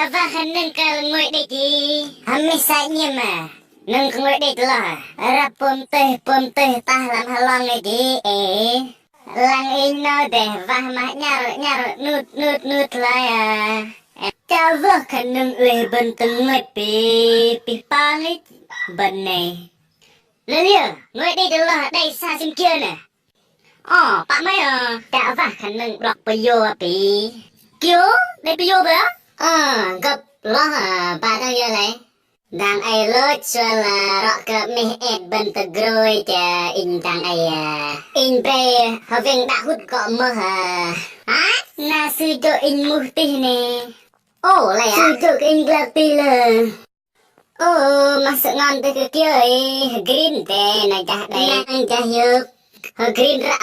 chả và khăn nâng cả ngồi đây đi hãy sai nhầm mà nâng ngồi đây là ra pom tê ta làm hà long này đi lang in nó để và mà nhar nút lại chả và khăn nâng lê bên từng ngồi pi pang ấy bên này lên đi ngồi đây là đây xa xin kia nè bạn mấy chả và khăn nâng đọc bây giờ pi kiểu đây bây giờ vậy gặp lo bà đang giờ này đang ai lối cho là rọ cờ mi bên từ grôi chả in đang ai in pre họ viên đã hút cọ mơ na sư cho in mu ti nè lại sư cho in glad ti là mà sợ ngon tới cái kia green tè này chả đây anh chả nhớ green ra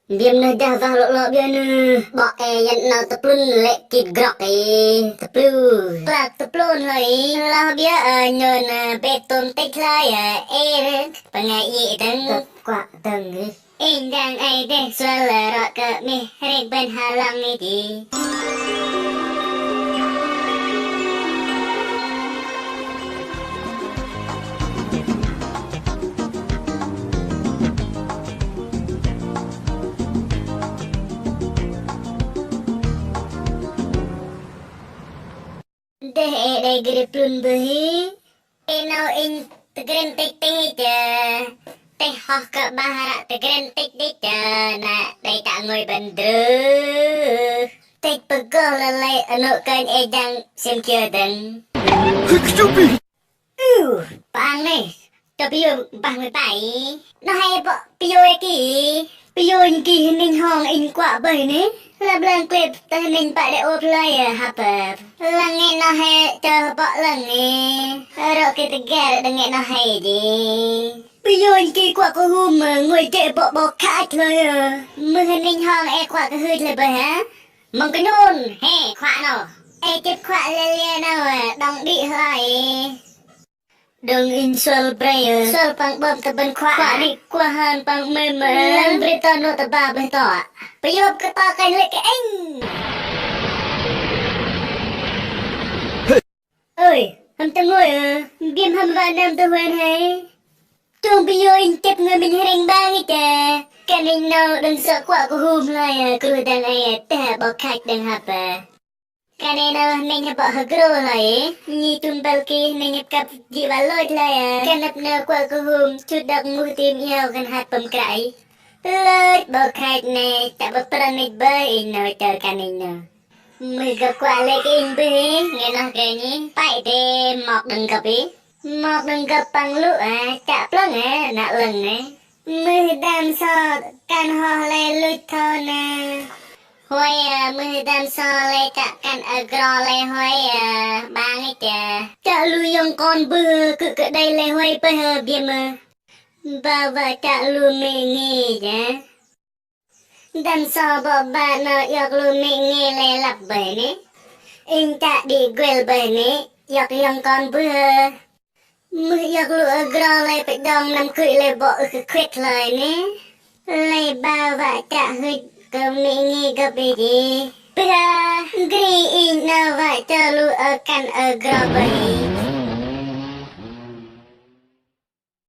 biam na dah vang lo bian bo yan na teplun le kit grok teplun hai la bia nyon beton tek lai pangai tang kwa tang đang ai de swal ro ka mi rek ben halang ni di đây grip luôn bhi nào in tegren tek teh ho ka bahara tegren tek na đây ta ngồi bên drư tek pegol lai anu kan edang sim kia dan bang này cho bây giờ bang người bảy nó hay bộ bây giờ ki ninh hong in quả bầy nè là blang quẹp ta ninh bại để ốp lại hạp là nghe nó hay cho bỏ lần nè rồi cái tình gà đừng nghe nó hay gì bây giờ ki quả có hùm ngồi chạy bộ khác thôi mưa ninh hong quả cái hơi là bầy hả mong cái nôn hè khỏa nào chết khỏa le nào đong đi lại đừng in sol bray sol pang bom ta bên khỏa đi qua han pang mềm lang berita no ta ba bê tỏ bây giờ cái ta cái lệ cái anh ơi hầm ta ngồi game hầm và nam ta quen hay chung bây giờ in chép người mình hành ba cái chà cái này nào đừng sợ quả của hùm lại cứ đang ai ta bỏ khách đang hạp Kanina nanya pak hagro lai ni tumbal ki nanya kap jiwa loid lai kanap na kwa kuhum chudak muhtim yaw kan hat pamkrai loid bokait ne tak berperanit bayi no ter kanina Mega kwa lekin bi ngena keni pai de mok đừng gặp bằng lũ chạp lăng nạ lần mười đam so can ho le lụt thon hoi mười đam so le chạ can agro le hoi bang ấy chạ lu yong con bư cự đây le hoi bơ biêm ba và chạ lu mê nghe chả đam so bỏ ba nó yok lu mê nghe le lặp bể nè in chạ đi quel bể nè yok yong con bư mười yok lu agro le phải dong nằm cười le bỏ khuyết lời nè le ba và chạ hơi cầm mê nghe gặp đi bây giờ gri in nó và cho lu can agro bể